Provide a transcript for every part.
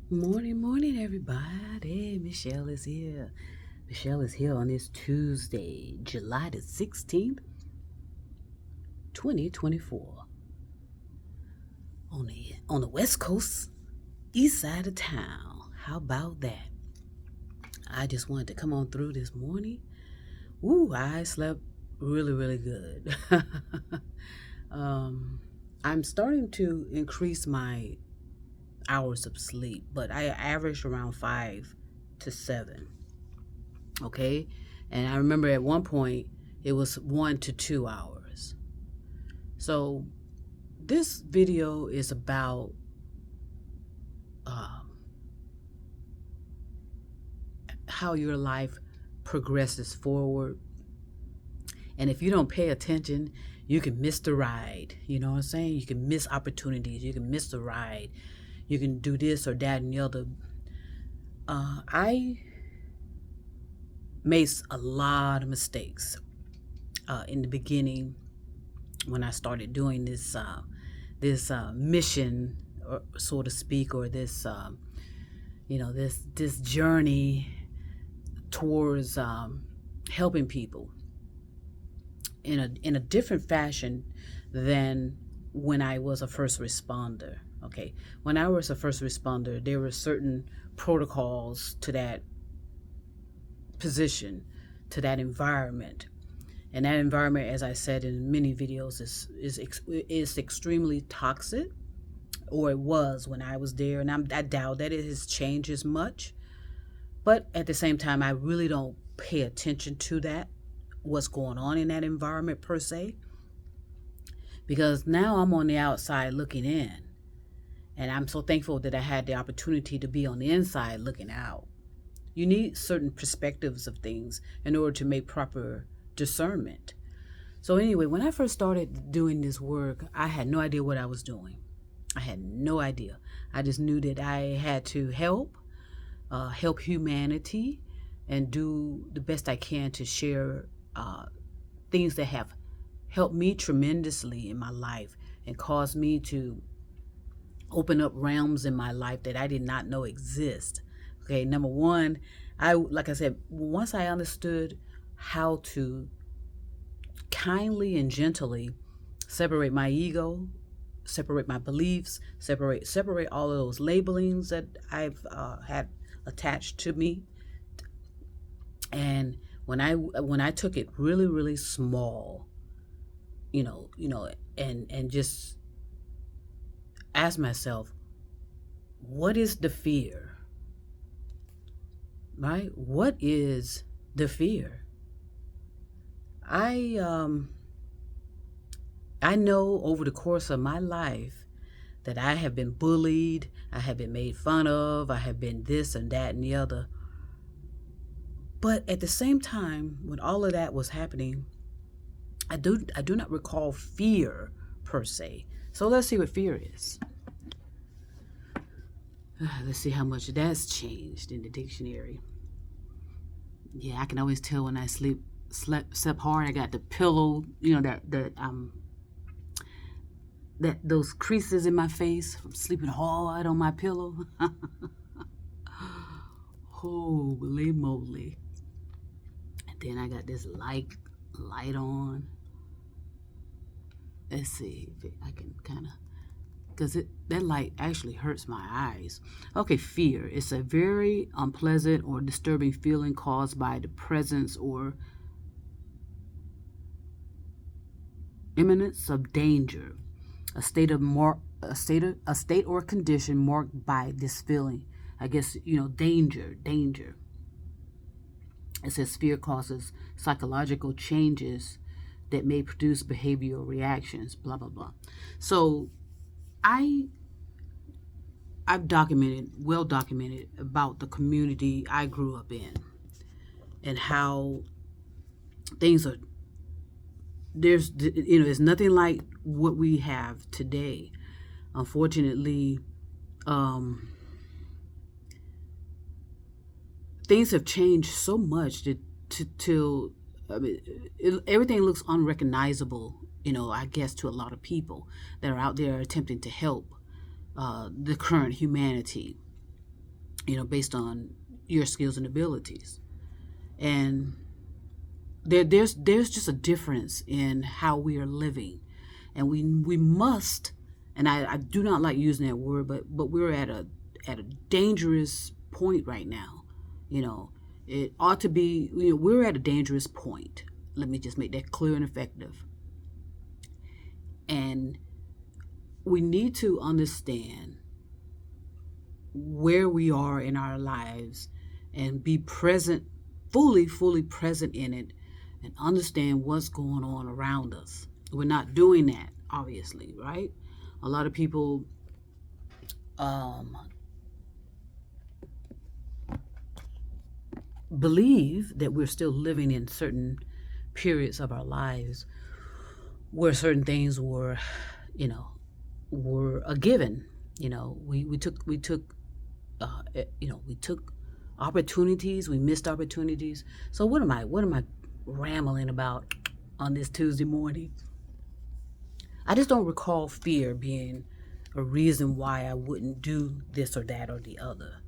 Morning, morning, everybody. Michelle is here. Michelle is here on this Tuesday, July the 16th, 2024. On the West Coast, east side of town. How about that? I just wanted to come on through this morning. Ooh, I slept really, really good. um, I'm starting to increase my hours of sleep, but I averaged around 5 to 7. Okay, and I remember at one point it was 1 to 2 hours. So this video is about um, how your life progresses forward, and if you don't pay attention, you can miss the ride. You know what I'm saying? You can miss opportunities, you can miss the ride, you can do this or that and the other. I made a lot of mistakes in the beginning when I started doing this mission, or so to speak, or this journey towards helping people in a different fashion than when I was a first responder. Okay, when I was a first responder, there were certain protocols to that position, to that environment. And that environment, as I said in many videos, is extremely toxic, or it was when I was there, and I doubt that it has changed as much. But at the same time, I really don't pay attention to that, what's going on in that environment per se, because now I'm on the outside looking in, and I'm so thankful that I had the opportunity to be on the inside looking out. You need certain perspectives of things in order to make proper discernment. So anyway, when I first started doing this work, I had no idea what I was doing. I had no idea. I just knew that I had to help humanity, and do the best I can to share things that have helped me tremendously in my life and caused me to open up realms in my life that I did not know exist. Okay, number one, like I said, once I understood how to kindly and gently separate my ego, separate my beliefs, separate all of those labelings that I've had attached to me, and when I took it really, really small, and just ask myself, what is the fear? Right? What is the fear? I know over the course of my life that I have been bullied, I have been made fun of, I have been this and that and the other. But at the same time, when all of that was happening, I do not recall fear per se. So let's see what fear is. Let's see how much that's changed in the dictionary. Yeah, I can always tell when I slept hard. I got the pillow, that those creases in my face from sleeping hard on my pillow. Holy moly. And then I got this light on. Let's see if I can kind of, because that light actually hurts my eyes. Okay, fear. It's a very unpleasant or disturbing feeling caused by the presence or imminence of danger. A state or condition marked by this feeling. I guess, danger. It says fear causes psychological changes that may produce behavioral reactions, blah, blah, blah. So I've well documented about the community I grew up in, and how things are, it's nothing like what we have today. Unfortunately, things have changed so much till everything looks unrecognizable, I guess, to a lot of people that are out there attempting to help the current humanity. based on your skills and abilities. And there's just a difference in how we are living, and we must. And I do not like using that word, but we're at a dangerous point right now. It ought to be. We're at a dangerous point. Let me just make that clear and effective. And we need to understand where we are in our lives and be present, fully present in it, and understand what's going on around us. We're not doing that, obviously, right? A lot of people believe that we're still living in certain periods of our lives where certain things were a given. We took opportunities, we missed opportunities. So what am I rambling about on this Tuesday morning? I just don't recall fear being a reason why I wouldn't do this or that or the other.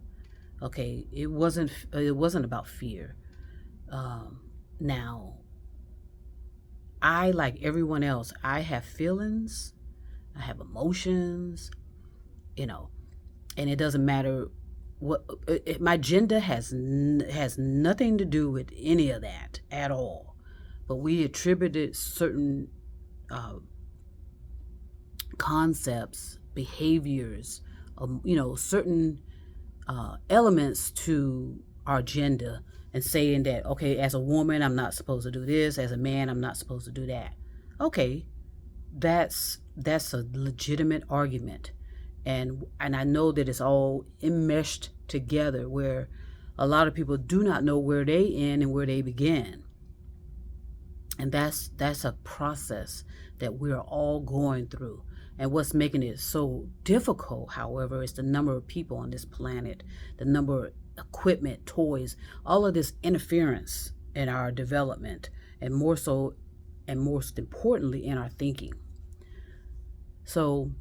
Okay, it wasn't about fear. Now, I, like everyone else, I have feelings, I have emotions, and it doesn't matter what my gender has nothing to do with any of that at all. But we attributed certain concepts, behaviors, certain elements to our gender, and saying that, okay, as a woman I'm not supposed to do this, as a man I'm not supposed to do that. Okay, that's a legitimate argument, and I know that it's all enmeshed together, where a lot of people do not know where they end and where they begin. And that's a process that we're all going through. And what's making it so difficult, however, is the number of people on this planet, the number of equipment, toys, all of this interference in our development, and more so, and most importantly, in our thinking. So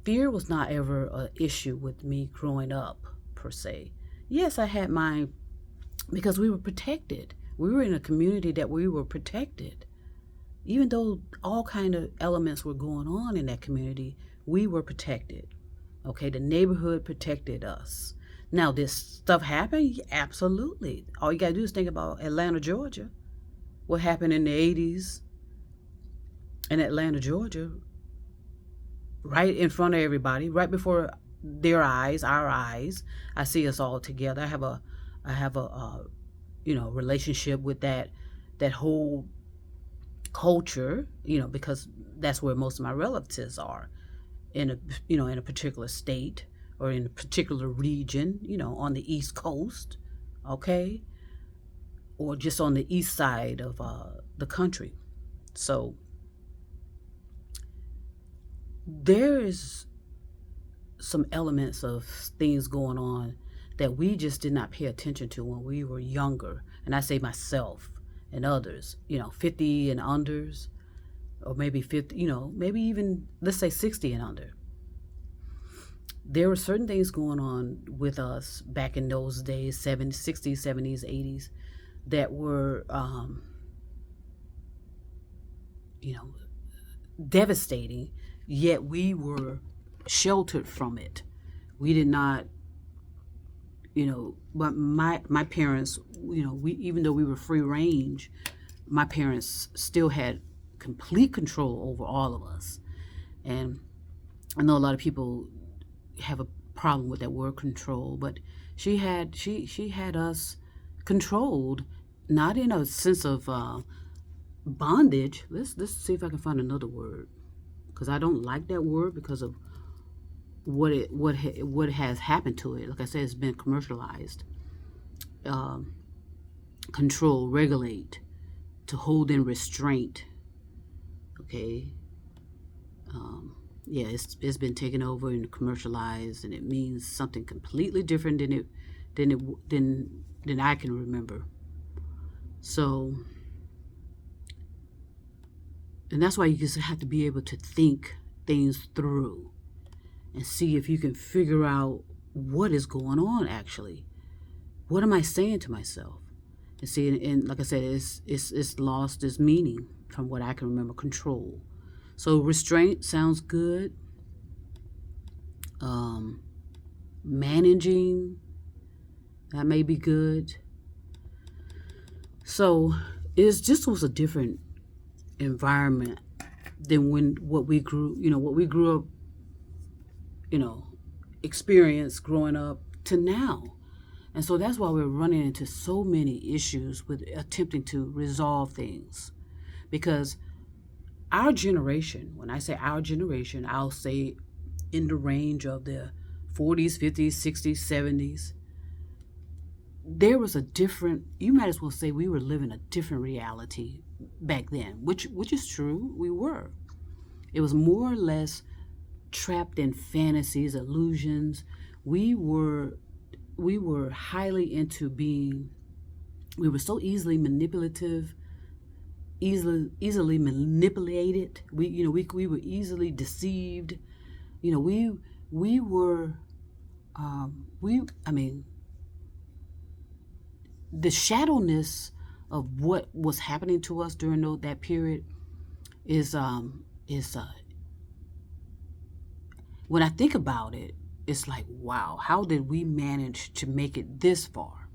fear was not ever an issue with me growing up, per se. Yes, I had mine because we were protected. We were in a community that we were protected. Even though all kind of elements were going on in that community, we were protected. Okay, the neighborhood protected us. Now, this stuff happened? Absolutely. All you got to do is think about Atlanta, Georgia. What happened in the 80s in Atlanta, Georgia, right in front of everybody, right before their eyes, our eyes. I see us all together. I have a relationship with that whole culture, because that's where most of my relatives are, in a particular state or in a particular region, on the East Coast, okay, or just on the east side of the country. So there is some elements of things going on that we just did not pay attention to when we were younger. And I say myself and others, 50 and unders, or maybe 50, maybe even, let's say 60 and under. There were certain things going on with us back in those days, 60s, 70s, 80s, that were, devastating, yet we were sheltered from it. We did not, but my parents, we, even though we were free range, my parents still had complete control over all of us. And I know a lot of people have a problem with that word control, but she had us controlled, not in a sense of bondage. Let's see if I can find another word, because I don't like that word because of what has happened to it. Like I said, it's been commercialized. Control, regulate, to hold in restraint. Okay. Yeah, it's been taken over and commercialized, and it means something completely different than I can remember. So, and that's why you just have to be able to think things through and see if you can figure out what is going on actually. What am I saying to myself? And see, and like I said, it's lost its meaning from what I can remember. Control. So restraint sounds good. Managing, that may be good. So it just was a different environment than what we grew up, experience growing up to now. And so that's why we're running into so many issues with attempting to resolve things. Because our generation, when I say our generation, I'll say in the range of the 40s, 50s, 60s, 70s, there was a different, you might as well say we were living a different reality back then, which is true, we were. It was more or less trapped in fantasies, illusions. We were highly into being, we were so easily manipulative, easily manipulated. We were easily deceived. We were the shadowness of what was happening to us during that period is when I think about it, it's like, wow, how did we manage to make it this far?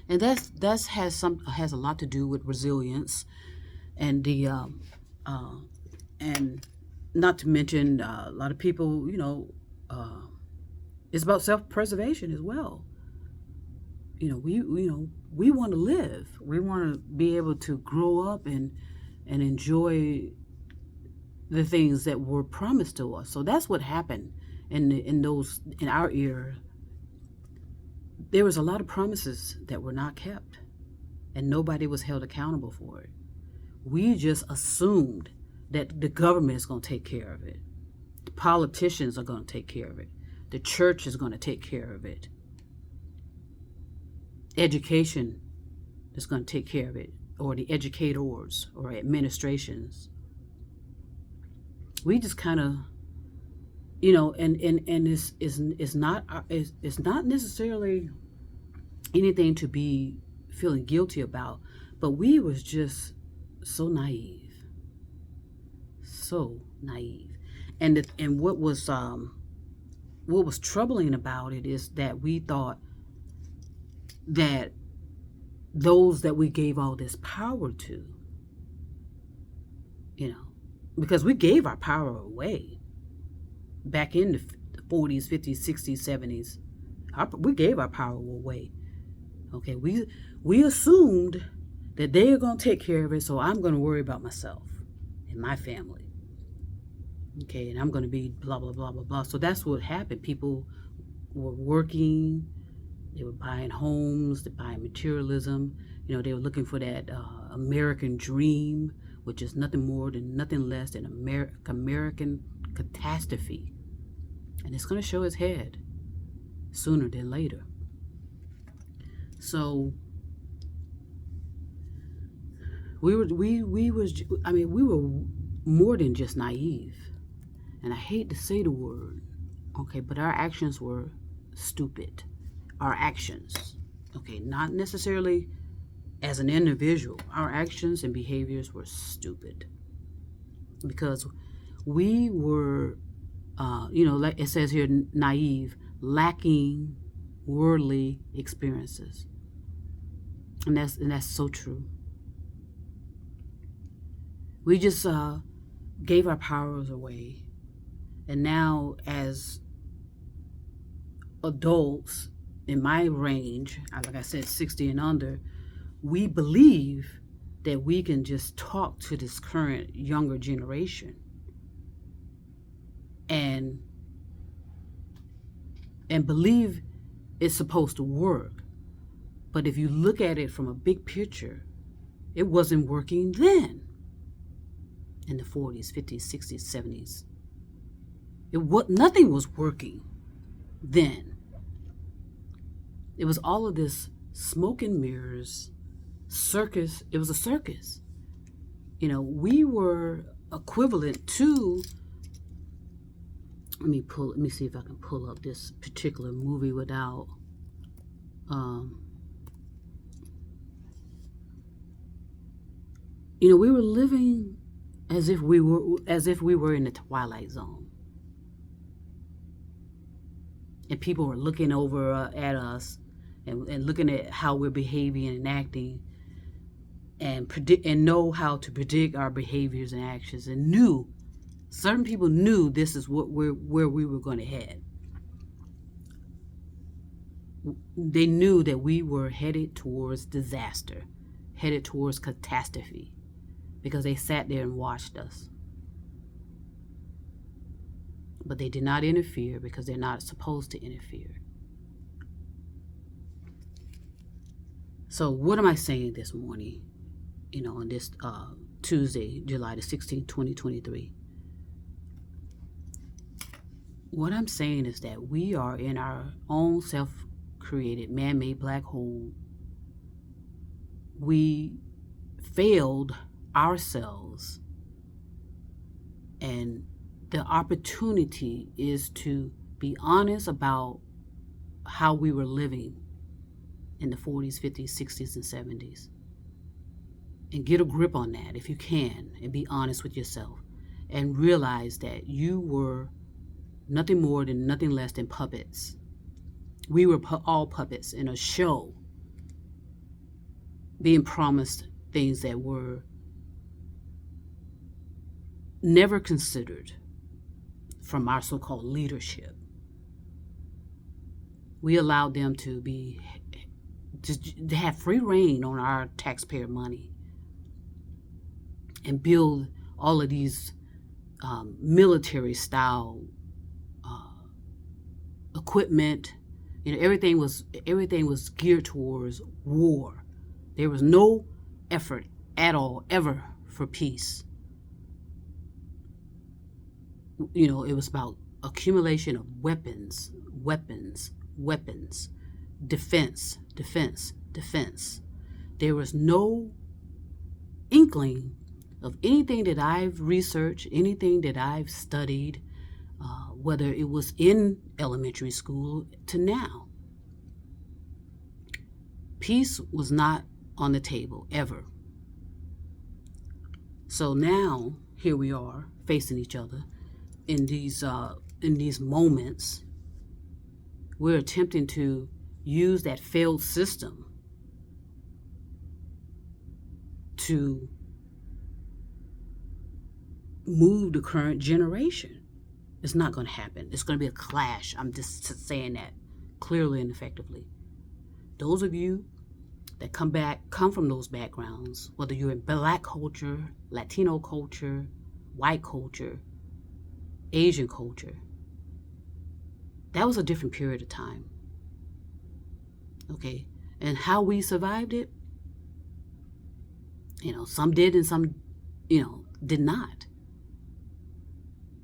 And that has a lot to do with resilience, and the and not to mention a lot of people, it's about self-preservation as well. We want to live. We want to be able to grow up and enjoy the things that were promised to us. So that's what happened in our era. There was a lot of promises that were not kept, and nobody was held accountable for it. We just assumed that the government is going to take care of it. The politicians are going to take care of it. The church is going to take care of it. Education is going to take care of it, or the educators or administrations. We just kind of, and it's not necessarily anything to be feeling guilty about, but we was just so naive. And what was troubling about it is that we thought that those that we gave all this power to, because we gave our power away back in the 40s, 50s, 60s, 70s. We gave our power away. Okay, we assumed that they are going to take care of it, so I'm going to worry about myself and my family. Okay, and I'm going to be blah, blah, blah, blah, blah. So that's what happened. People were working. They were buying homes. They're buying materialism. They were looking for that American dream, which is nothing less than American catastrophe. And it's going to show its head sooner than later. So we were more than just naive. And I hate to say the word, okay, but our actions were stupid. Our actions, okay, not necessarily as an individual. Our actions and behaviors were stupid because we were, like it says here, naive, lacking worldly experiences, and that's so true. We just gave our powers away, and now as adults in my range, like I said, 60 and under, we believe that we can just talk to this current younger generation and believe it's supposed to work. But if you look at it from a big picture, it wasn't working then in the 40s, 50s, 60s, 70s. Nothing was working then. It was all of this smoke and mirrors, circus. It was a circus. We were equivalent to Let me see if I can pull up this particular movie without we were living as if we were in the Twilight Zone, and people were looking over at us and looking at how we're behaving and acting, and know how to predict our behaviors and actions, and certain people knew this is where we were going to head. They knew that we were headed towards disaster, headed towards catastrophe, because they sat there and watched us. But they did not interfere because they're not supposed to interfere. So what am I saying this morning, on this Tuesday, July the 16th, 2023? What I'm saying is that we are in our own self-created, man-made black hole. We failed ourselves, and the opportunity is to be honest about how we were living in the 40s, 50s, 60s, and 70s. And get a grip on that if you can, and be honest with yourself, and realize that you were nothing more than nothing less than puppets. We were all puppets in a show, being promised things that were never considered from our so-called leadership. We allowed them to have free reign on our taxpayer money and build all of these military style equipment. Everything was geared towards war. There was no effort at all ever for peace. It was about accumulation of weapons, defense. There was no inkling of anything that I've researched, anything that I've studied, whether it was in elementary school to now. Peace was not on the table ever. So now here we are facing each other in these moments. We're attempting to use that failed system to move the current generation. It's not going to happen. It's going to be a clash. I'm just saying that clearly and effectively. Those of you that come from those backgrounds, whether you're in black culture, Latino culture, white culture, Asian culture, that was a different period of time. Okay? And how we survived it, some did and some, did not.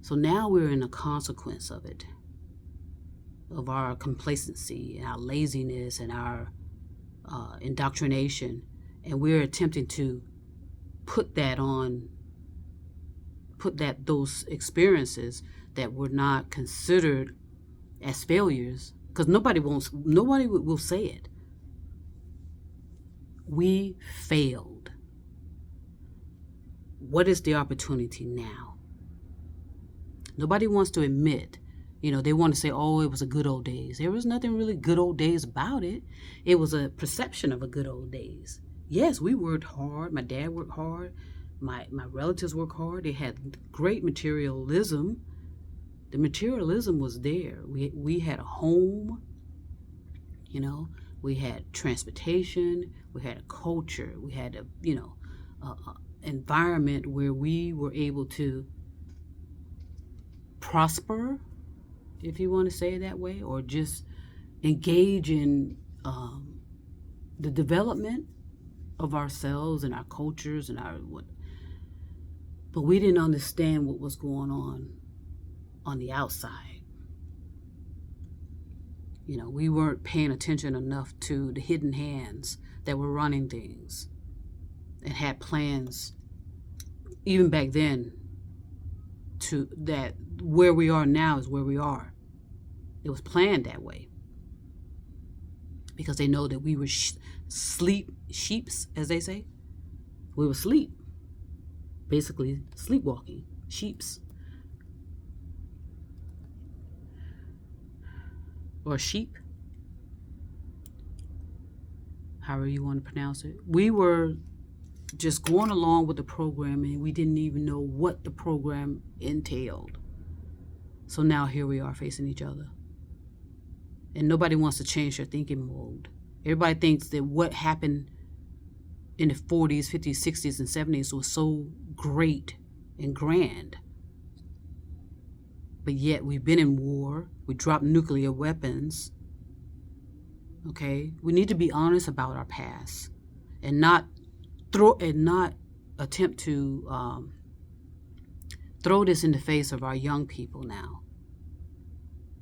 So now we're in a consequence of it, of our complacency and our laziness and our indoctrination, and we're attempting to put those experiences that were not considered as failures, because nobody will say it. We failed. What is the opportunity now? Nobody wants to admit, they want to say, oh, it was a good old days. There was nothing really good old days about it. It was a perception of a good old days. Yes, we worked hard. My dad worked hard. My relatives worked hard. They had great materialism. The materialism was there. We had a home, we had transportation, we had a culture, we had a environment where we were able to prosper, if you want to say it that way, or just engage in the development of ourselves and our cultures and but we didn't understand what was going on the outside. We weren't paying attention enough to the hidden hands that were running things and had plans even back then that where we are now is where we are. It was planned that way because they know that we were sheeps, as they say. We were asleep, basically sleepwalking, sheeps. Or sheep, however you want to pronounce it. We were just going along with the program, and we didn't even know what the program entailed. So now here we are facing each other. And nobody wants to change their thinking mode. Everybody thinks that what happened in the 40s, 50s, 60s, and 70s was so great and grand. But yet we've been in war. We dropped nuclear weapons. Okay? We need to be honest about our past and not attempt to throw this in the face of our young people now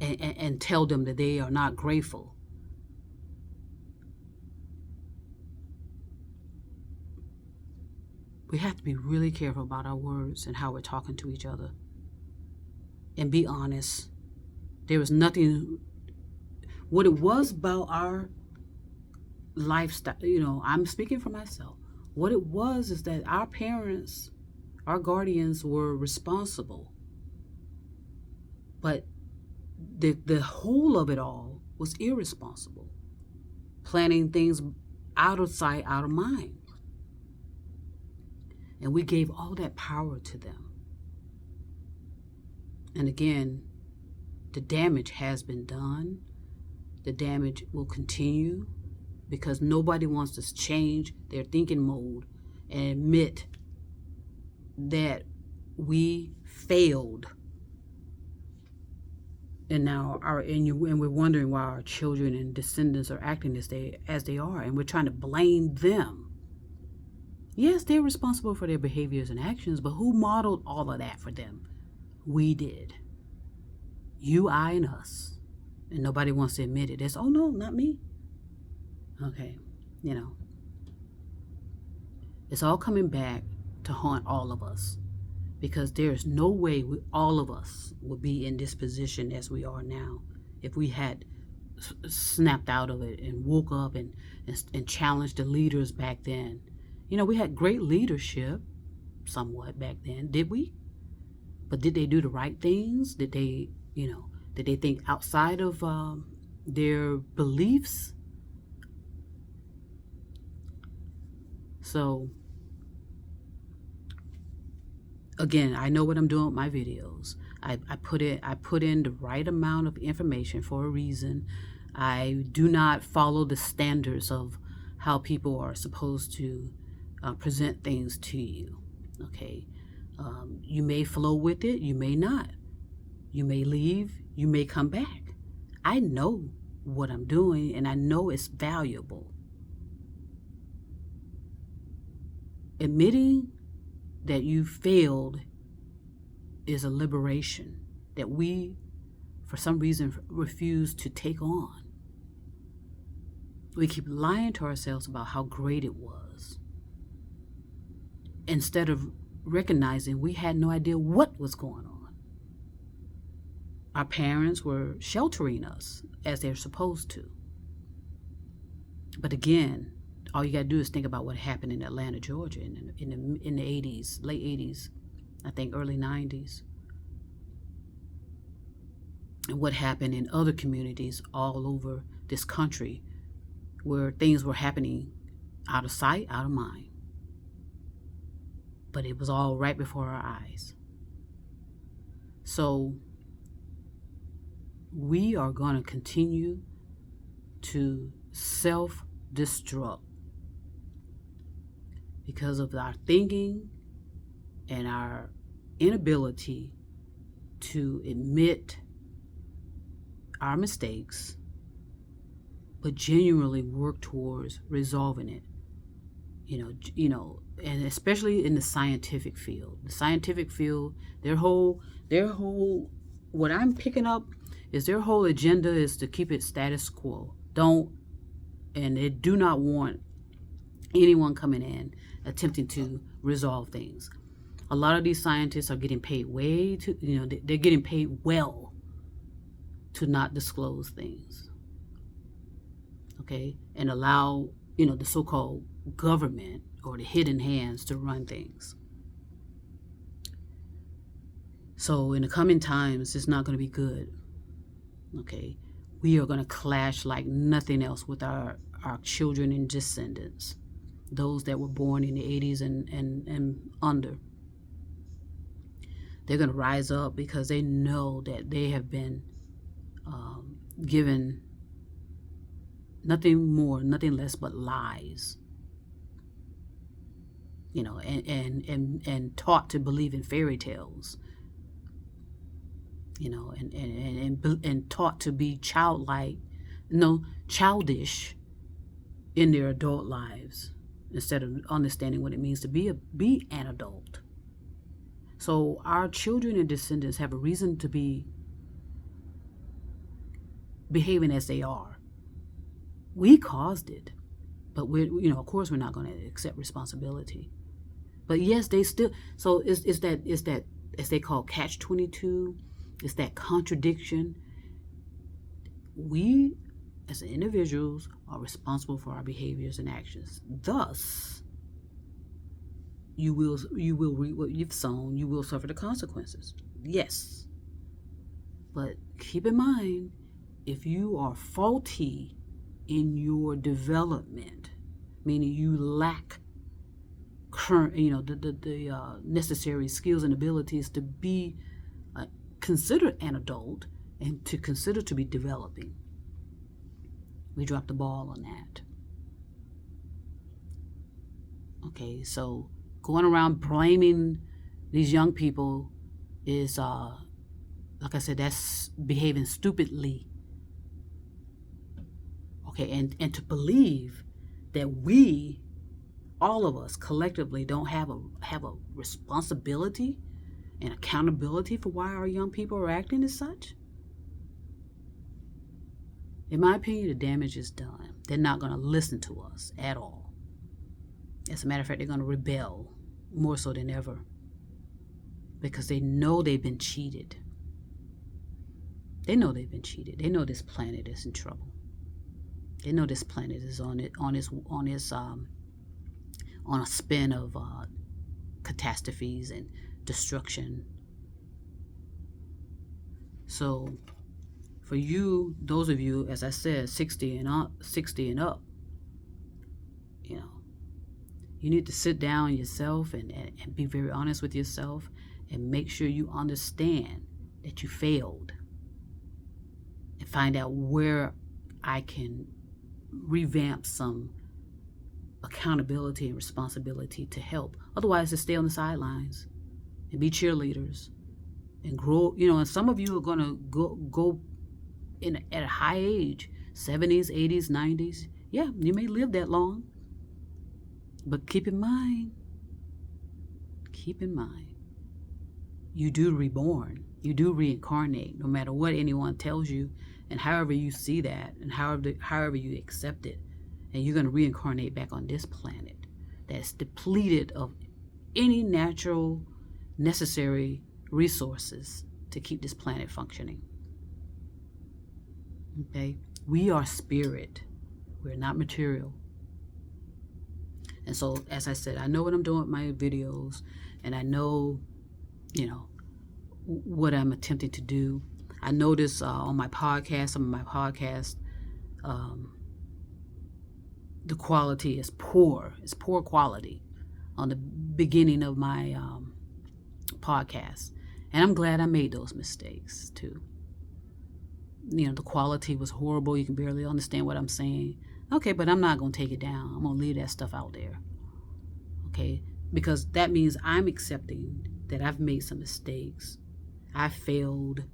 and tell them that they are not grateful. We have to be really careful about our words and how we're talking to each other. And be honest. There was nothing, what it was about our lifestyle, I'm speaking for myself. What it was is that our parents, our guardians were responsible. But the whole of it all was irresponsible. Planning things out of sight, out of mind. And we gave all that power to them. And again, the damage has been done. The damage will continue because nobody wants to change their thinking mode and admit that we failed. And now we're wondering why our children and descendants are acting as they are, and we're trying to blame them. Yes, they're responsible for their behaviors and actions, but who modeled all of that for them? We did. You, I, and us. And nobody wants to admit it. It's, oh no, not me. Okay, it's all coming back to haunt all of us, because there's no way all of us would be in this position as we are now if we had snapped out of it and woke up and challenged the leaders back then. We had great leadership somewhat back then, did we? But did they do the right things? Did they think outside of their beliefs? So, again, I know what I'm doing with my videos. I put in the right amount of information for a reason. I do not follow the standards of how people are supposed to present things to you. Okay, you may flow with it, you may not. You may leave, you may come back. I know what I'm doing, and I know it's valuable. Admitting that you failed is a liberation that we, for some reason, refuse to take on. We keep lying to ourselves about how great it was, instead of recognizing we had no idea what was going on. Our parents were sheltering us as they're supposed to. But again, all you got to do is think about what happened in Atlanta, Georgia in the 80s, late 80s, I think early 90s. And what happened in other communities all over this country where things were happening out of sight, out of mind. But it was all right before our eyes. So we are going to continue to self-destruct because of our thinking and our inability to admit our mistakes, but genuinely work towards resolving it. And especially in the scientific field. The scientific field, their whole, what I'm picking up is their whole agenda is to keep it status quo. And they do not want anyone coming in attempting to resolve things. A lot of these scientists are getting paid they're getting paid well to not disclose things, okay, and allow, the so-called government or the hidden hands to run things. So in the coming times, it's not going to be good, okay? We are going to clash like nothing else with our children and descendants, those that were born in the 80s and under. They're going to rise up because they know that they have been given nothing more, nothing less but lies, and taught to believe in fairy tales, and taught to be childish in their adult lives instead of understanding what it means to be an adult. So our children and descendants have a reason to be behaving as they are. We caused it, but of course we're not going to accept responsibility. But yes, they still. So it's that as they call catch-22. It's that contradiction. We, as individuals, are responsible for our behaviors and actions. Thus, you will reap what you've sown. You will suffer the consequences. Yes, but keep in mind, if you are faulty in your development, meaning you lack current, the necessary skills and abilities to be considered an adult and to consider to be developing, we dropped the ball on that. Okay, so going around blaming these young people is, like I said, that's behaving stupidly. Okay, and to believe that we, all of us collectively, don't have a responsibility and accountability for why our young people are acting as such. In my opinion, the damage is done. They're not going to listen to us at all. As a matter of fact, they're going to rebel more so than ever because they know they've been cheated. They know they've been cheated. They know this planet is in trouble. They know this planet is on a spin of catastrophes and destruction. So for you, those of you, as I said, 60 and up, you need to sit down yourself and be very honest with yourself and make sure you understand that you failed and find out where I can revamp some accountability and responsibility to help. Otherwise, just stay on the sidelines and be cheerleaders and grow. And some of you are going to go at a high age, 70s, 80s, 90s. Yeah, you may live that long. But keep in mind, you do reborn. You do reincarnate, no matter what anyone tells you, and however you see that, and however you accept it. And you're going to reincarnate back on this planet that's depleted of any natural, necessary resources to keep this planet functioning. Okay? We are spirit. We're not material. And so, as I said, I know what I'm doing with my videos, and I know, what I'm attempting to do. I notice on my podcast, some of my podcasts, the quality is poor. It's poor quality on the beginning of my podcast. And I'm glad I made those mistakes too. The quality was horrible. You can barely understand what I'm saying. Okay, but I'm not going to take it down. I'm going to leave that stuff out there. Okay? Because that means I'm accepting that I've made some mistakes. I failed.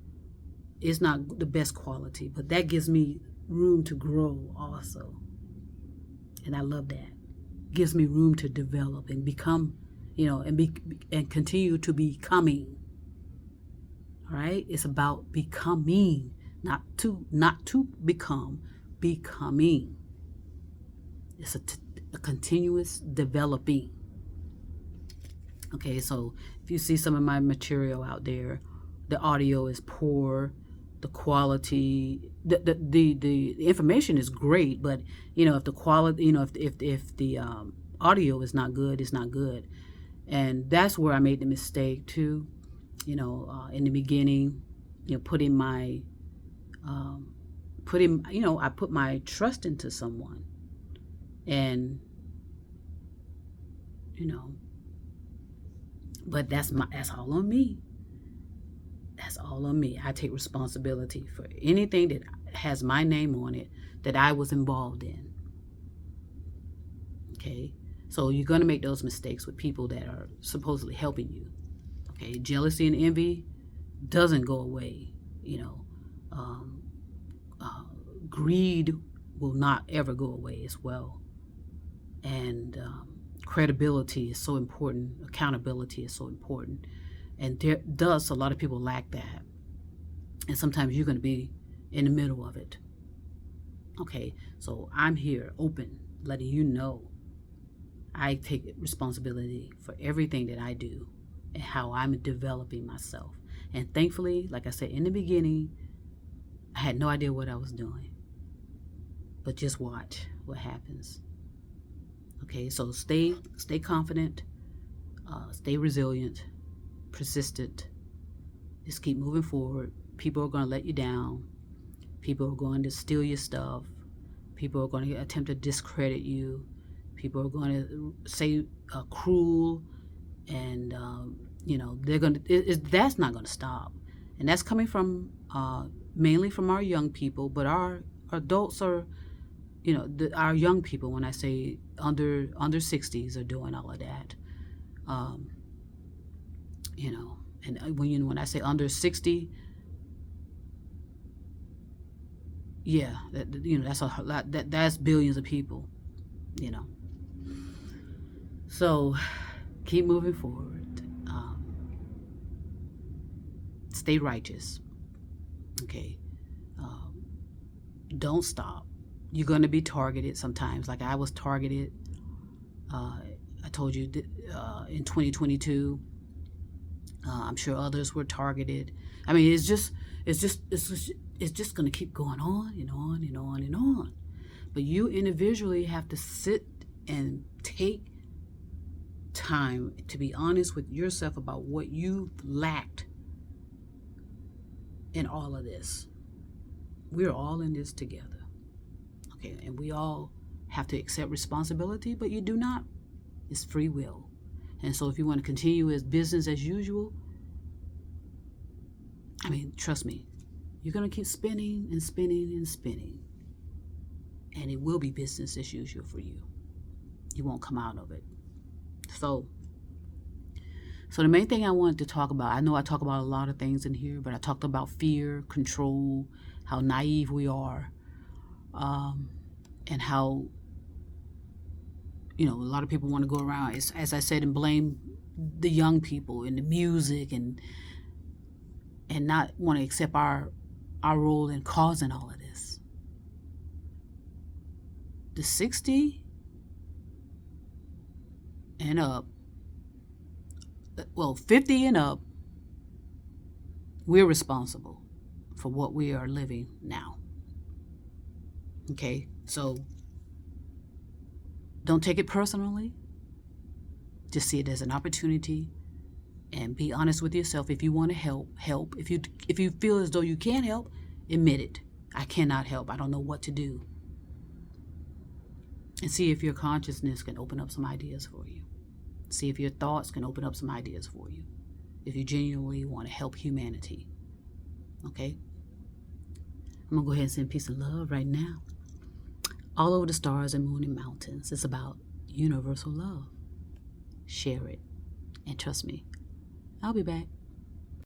It's not the best quality, but that gives me room to grow also. And I love that. Gives me room to develop and become, and continue to becoming. All right? It's about becoming, not to become, becoming. It's a continuous developing. Okay, so if you see some of my material out there, the audio is poor, the quality, the information is great, but if the quality, if the audio is not good, it's not good. And that's where I made the mistake too. In the beginning, putting my I put my trust into someone, and but that's all on me. That's all on me. I take responsibility for anything that has my name on it that I was involved in. Okay, so you're gonna make those mistakes with people that are supposedly helping you. Okay, jealousy and envy doesn't go away. Um, Greed will not ever go away as well. And credibility is so important. Accountability is so important. And a lot of people lack that. And sometimes you're going to be in the middle of it. Okay, so I'm here open, letting you know I take responsibility for everything that I do and how I'm developing myself. And thankfully, like I said in the beginning, I had no idea what I was doing. But just watch what happens. Okay, so stay confident, stay resilient, persistent. Just keep moving forward. People are going to let you down. People are going to steal your stuff. People are going to attempt to discredit you. People are going to say cruel, and they're going to. That's not going to stop, and that's coming from mainly from our young people. But our adults are, our young people. When I say under 60s are doing all of that, and when I say under 60. Yeah, that's a lot. That's billions of people, So keep moving forward. Stay righteous. Okay. Don't stop. You're going to be targeted sometimes. Like I was targeted. I told you in 2022. I'm sure others were targeted. I mean, it's just going to keep going on and on and on and on. But you individually have to sit and take time to be honest with yourself about what you've lacked in all of this. We're all in this together. Okay, and we all have to accept responsibility, but you do not. It's free will. And so if you want to continue as business as usual, I mean, trust me, you're going to keep spinning and spinning and spinning. And it will be business as usual for you. You won't come out of it. So the main thing I wanted to talk about, I know I talk about a lot of things in here, but I talked about fear, control, how naive we are, and how, a lot of people want to go around, as I said, and blame the young people and the music and not want to accept our role in causing all of this. The 60 and up, 50 and up, we're responsible for what we are living now. Okay, so don't take it personally. Just see it as an opportunity, and be honest with yourself. If you want to help. If you feel as though you can't help, admit it. I cannot help. I don't know what to do. And see if your consciousness can open up some ideas for you. See if your thoughts can open up some ideas for you. If you genuinely want to help humanity. Okay? I'm going to go ahead and send peace and love right now. All over the stars and moon and mountains. It's about universal love. Share it. And trust me, I'll be back.